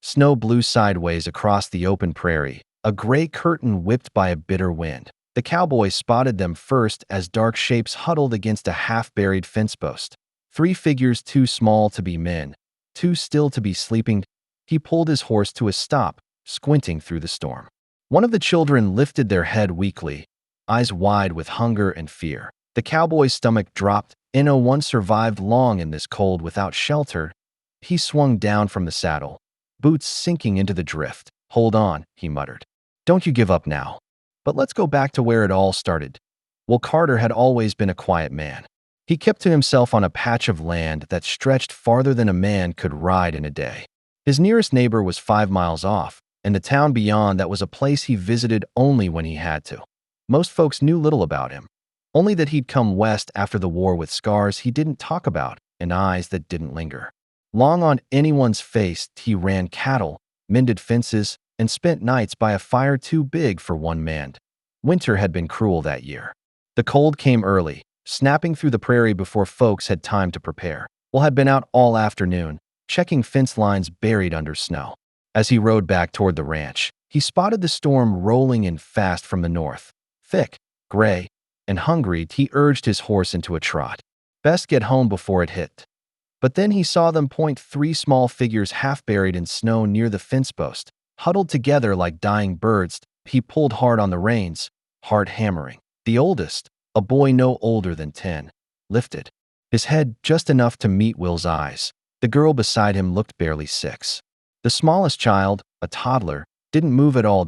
Snow blew sideways across the open prairie, a gray curtain whipped by a bitter wind. The cowboy spotted them first as dark shapes huddled against a half-buried fence post. Three figures too small to be men, too still to be sleeping. He pulled his horse to a stop, squinting through the storm. One of the children lifted their head weakly, eyes wide with hunger and fear. The cowboy's stomach dropped. No one survived long in this cold without shelter. He swung down from the saddle, boots sinking into the drift. "Hold on," he muttered. "Don't you give up now. But let's go back to where it all started." Well, Carter had always been a quiet man. He kept to himself on a patch of land that stretched farther than a man could ride in a day. His nearest neighbor was 5 miles off, and the town beyond that was a place he visited only when he had to. Most folks knew little about him, only that he'd come west after the war with scars he didn't talk about and eyes that didn't linger. Long on anyone's face, he ran cattle, mended fences, and spent nights by a fire too big for one man. Winter had been cruel that year. The cold came early, snapping through the prairie before folks had time to prepare. Will had been out all afternoon, checking fence lines buried under snow. As he rode back toward the ranch, he spotted the storm rolling in fast from the north. Thick, gray, and hungry, he urged his horse into a trot. Best get home before it hit. But then he saw them point, three small figures half buried in snow near the fence post, huddled together like dying birds. He pulled hard on the reins, heart hammering. The oldest, a boy no older than 10, lifted his head just enough to meet Will's eyes. The girl beside him looked barely 6. The smallest child, a toddler, didn't move at all.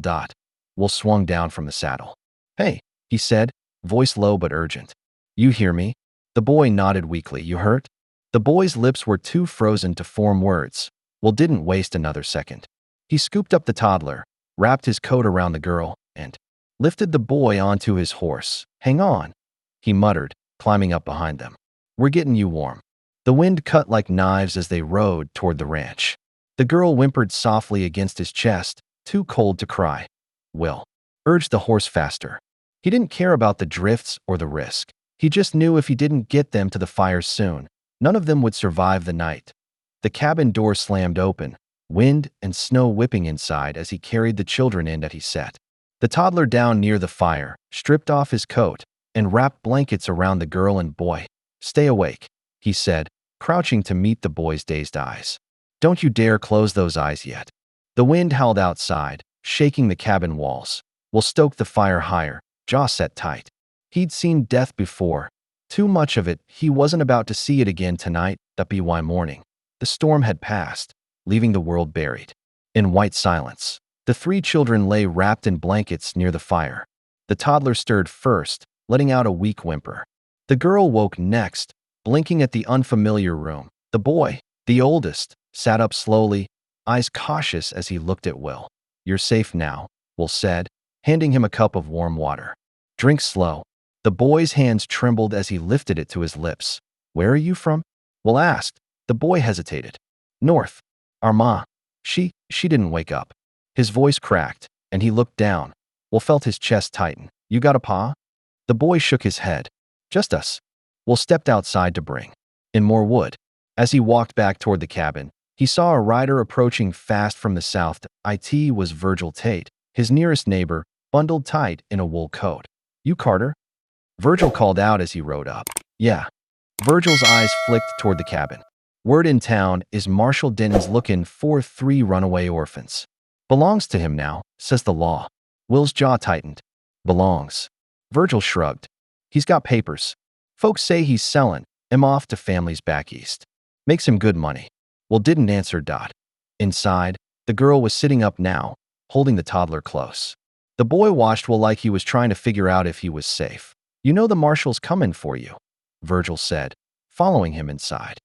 Will swung down from the saddle. "Hey," he said, voice low but urgent. "You hear me?" The boy nodded weakly. "You hurt?" The boy's lips were too frozen to form words. Will didn't waste another second. He scooped up the toddler, wrapped his coat around the girl, and lifted the boy onto his horse. "Hang on," he muttered, climbing up behind them. "We're getting you warm." The wind cut like knives as they rode toward the ranch. The girl whimpered softly against his chest, too cold to cry. Will urged the horse faster. He didn't care about the drifts or the risk. He just knew if he didn't get them to the fire soon, none of them would survive the night. The cabin door slammed open, wind and snow whipping inside as he carried the children in. That he sat the toddler down near the fire, stripped off his coat, and wrapped blankets around the girl and boy. "Stay awake," he said, crouching to meet the boy's dazed eyes. "Don't you dare close those eyes yet." The wind howled outside, shaking the cabin walls. Will stoked the fire higher, jaw set tight. He'd seen death before. Too much of it. He wasn't about to see it again tonight. That by morning. The storm had passed, leaving the world buried in white silence. The 3 children lay wrapped in blankets near the fire. The toddler stirred first, letting out a weak whimper. The girl woke next, blinking at the unfamiliar room. The boy, the oldest, sat up slowly, eyes cautious as he looked at Will. "You're safe now," Will said, handing him a cup of warm water. "Drink slow." The boy's hands trembled as he lifted it to his lips. "Where are you from?" Will asked. The boy hesitated. "North. Our ma. She didn't wake up." His voice cracked, and he looked down. Will felt his chest tighten. "You got a pa?" The boy shook his head. "Just us." Will stepped outside to bring in more wood. As he walked back toward the cabin, he saw a rider approaching fast from the south. It was Virgil Tate, his nearest neighbor, bundled tight in a wool coat. "You Carter?" Virgil called out as he rode up. "Yeah." Virgil's eyes flicked toward the cabin. "Word in town is Marshal Denton's looking for 3 runaway orphans. Belongs to him now, says the law." Will's jaw tightened. "Belongs." Virgil shrugged. "He's got papers. Folks say he's selling him off to families back east. Makes him good money." Will didn't answer. Inside, the girl was sitting up now, holding the toddler close. The boy watched Will like he was trying to figure out if he was safe. "You know the marshal's coming for you," Virgil said, following him inside.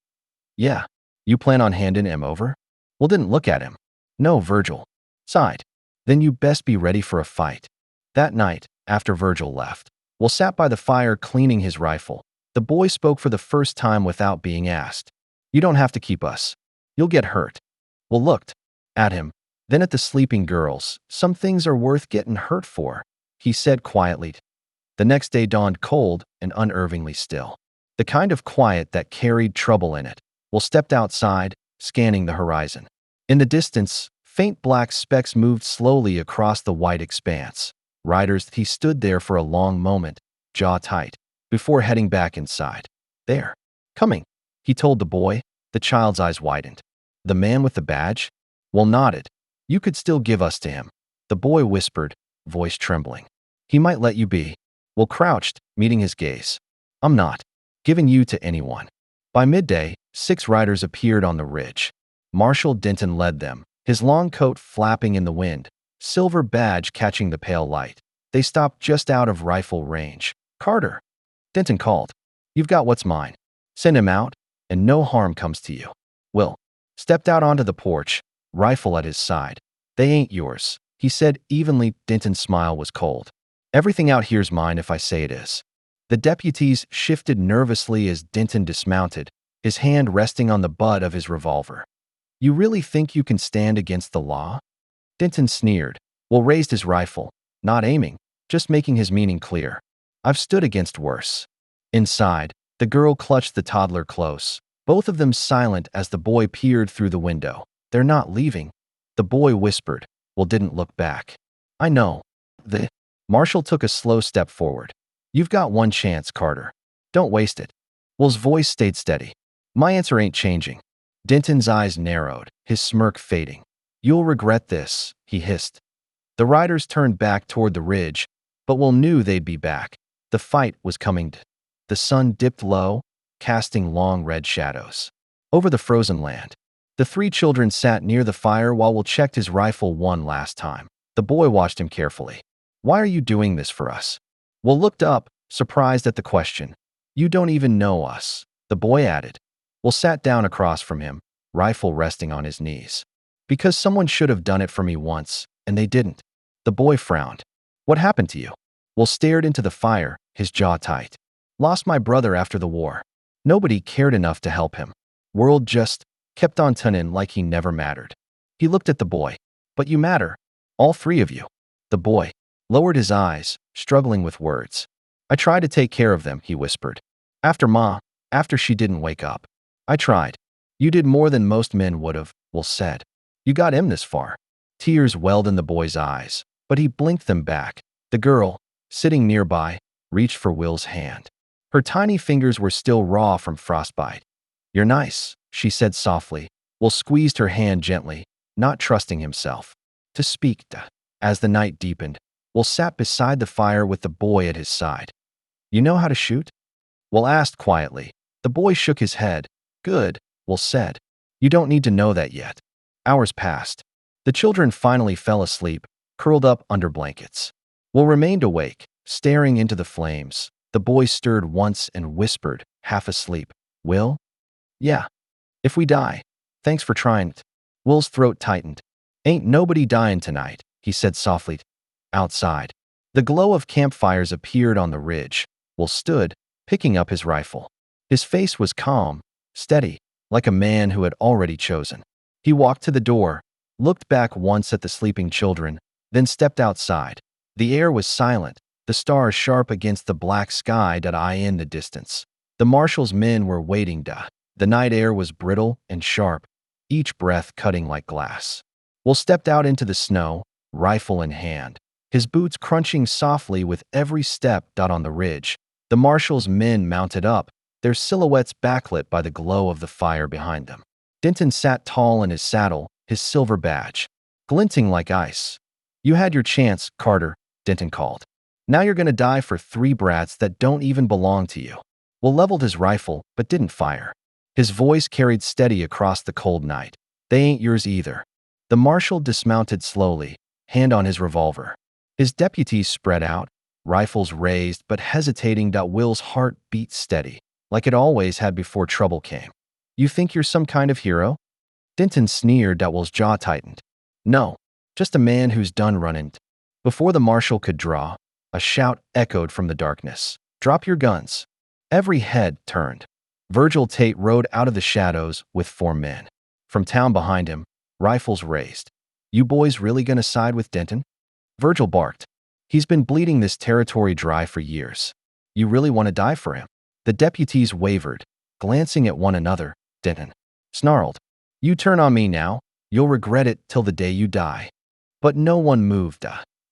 "Yeah. You plan on handing him over?" Will didn't look at him. "No," Virgil sighed. "Then you best be ready for a fight." That night, after Virgil left, Will sat by the fire cleaning his rifle. The boy spoke for the first time without being asked. "You don't have to keep us. You'll get hurt." Will looked at him, then at the sleeping girls. "Some things are worth getting hurt for," he said quietly. The next day dawned cold and unnervingly still. The kind of quiet that carried trouble in it. Will stepped outside, scanning the horizon. In the distance, Faint black specks moved slowly across the white expanse. Riders, he stood there for a long moment, jaw tight, before heading back inside. There. Coming, he told the boy. The child's eyes widened. The man with the badge? Will nodded. You could still give us to him. The boy whispered, voice trembling. He might let you be. Will crouched, meeting his gaze. I'm not giving you to anyone. By midday, 6 riders appeared on the ridge. Marshal Denton led them, his long coat flapping in the wind, silver badge catching the pale light. They stopped just out of rifle range. Carter, Denton called. You've got what's mine. Send him out, and no harm comes to you. Will stepped out onto the porch, rifle at his side. They ain't yours, he said evenly. Denton's smile was cold. Everything out here's mine if I say it is. The deputies shifted nervously as Denton dismounted, his hand resting on the butt of his revolver. You really think you can stand against the law? Denton sneered. Will raised his rifle, not aiming, just making his meaning clear. I've stood against worse. Inside, the girl clutched the toddler close, both of them silent as the boy peered through the window. They're not leaving. The boy whispered. Will didn't look back. I know. The Marshal took a slow step forward. You've got one chance, Carter. Don't waste it. Will's voice stayed steady. My answer ain't changing. Denton's eyes narrowed, his smirk fading. You'll regret this, he hissed. The riders turned back toward the ridge, but Will knew they'd be back. The fight was coming. The sun dipped low, casting long red shadows over the frozen land. The 3 children sat near the fire while Will checked his rifle one last time. The boy watched him carefully. Why are you doing this for us? Will looked up, surprised at the question. You don't even know us, the boy added. Will sat down across from him, rifle resting on his knees. Because someone should have done it for me once, and they didn't. The boy frowned. What happened to you? Will stared into the fire, his jaw tight. Lost my brother after the war. Nobody cared enough to help him. World just kept on turning like he never mattered. He looked at the boy. But you matter. All 3 of you. The boy lowered his eyes, struggling with words. I tried to take care of them, he whispered. After she didn't wake up. I tried. You did more than most men would have, Will said. You got him this far. Tears welled in the boy's eyes, but he blinked them back. The girl, sitting nearby, reached for Will's hand. Her tiny fingers were still raw from frostbite. You're nice, she said softly. Will squeezed her hand gently, not trusting himself to speak. As the night deepened, Will sat beside the fire with the boy at his side. You know how to shoot? Will asked quietly. The boy shook his head. Good, Will said. You don't need to know that yet. Hours passed. The children finally fell asleep, curled up under blankets. Will remained awake, staring into the flames. The boy stirred once and whispered, half asleep. Will? Yeah. If we die. Thanks for trying. Will's throat tightened. Ain't nobody dying tonight, he said softly. Outside, the glow of campfires appeared on the ridge. Will stood, picking up his rifle. His face was calm, steady, like a man who had already chosen. He walked to the door, looked back once at the sleeping children, then stepped outside. The air was silent, the stars sharp against the black sky in the distance. The marshal's men were waiting. The night air was brittle and sharp, each breath cutting like glass. Will stepped out into the snow, rifle in hand, his boots crunching softly with every step on the ridge. The marshal's men mounted up, their silhouettes backlit by the glow of the fire behind them. Denton sat tall in his saddle, his silver badge glinting like ice. You had your chance, Carter, Denton called. Now you're gonna die for 3 brats that don't even belong to you. Will leveled his rifle, but didn't fire. His voice carried steady across the cold night. They ain't yours either. The marshal dismounted slowly, hand on his revolver. His deputies spread out, rifles raised but hesitating. Will's heart beat steady, like it always had before trouble came. You think you're some kind of hero? Denton sneered. Will's jaw tightened. No, just a man who's done running. Before the marshal could draw, a shout echoed from the darkness. Drop your guns. Every head turned. Virgil Tate rode out of the shadows with 4 men. From town behind him, rifles raised. You boys really gonna side with Denton? Virgil barked. He's been bleeding this territory dry for years. You really want to die for him? The deputies wavered, glancing at one another. Denton snarled. You turn on me now, You'll regret it till the day you die. But no one moved.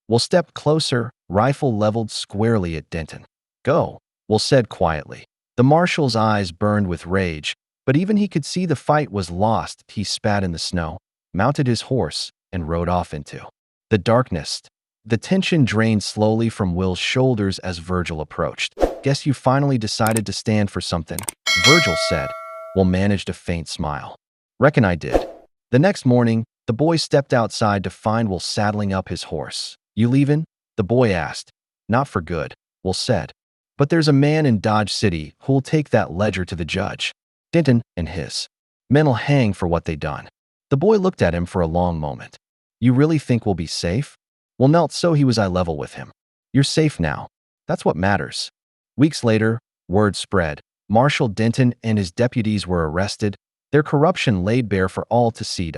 Will stepped closer, rifle leveled squarely at Denton. Go, Will said quietly. The marshal's eyes burned with rage, but even he could see the fight was lost. He spat in the snow, mounted his horse, and rode off into the darkness. The tension drained slowly from Will's shoulders as Virgil approached. Guess you finally decided to stand for something, Virgil said. Will managed a faint smile. Reckon I did. The next morning, the boy stepped outside to find Will saddling up his horse. You leavin'? The boy asked. Not for good, Will said. But there's a man in Dodge City who'll take that ledger to the judge. Denton and his men'll hang for what they done. The boy looked at him for a long moment. You really think we'll be safe? Will knelt so he was eye level with him. You're safe now. That's what matters. Weeks later, word spread. Marshal Denton and his deputies were arrested, their corruption laid bare for all to see.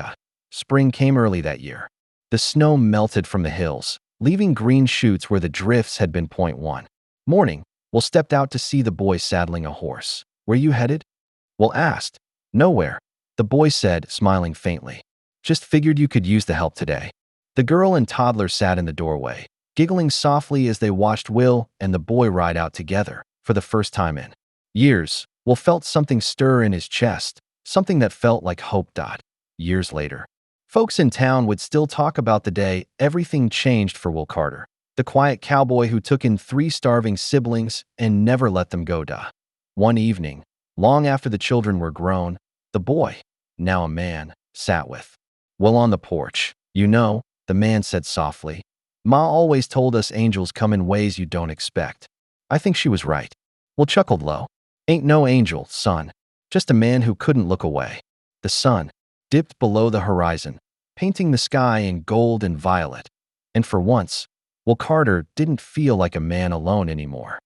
Spring came early that year. The snow melted from the hills, leaving green shoots where the drifts had been. One morning, Will stepped out to see the boy saddling a horse. Where you headed? Will asked. Nowhere, the boy said, smiling faintly. Just figured you could use the help today. The girl and toddler sat in the doorway, giggling softly as they watched Will and the boy ride out together for the first time in years. Will felt something stir in his chest, something that felt like hope. Years later, folks in town would still talk about the day everything changed for Will Carter, the quiet cowboy who took in 3 starving siblings and never let them go. One evening, long after the children were grown, the boy, now a man, sat with Will on the porch. You know, the man said softly, Ma always told us angels come in ways you don't expect. I think she was right. Will chuckled low. Ain't no angel, son. Just a man who couldn't look away. The sun dipped below the horizon, painting the sky in gold and violet. And for once, Will Carter didn't feel like a man alone anymore.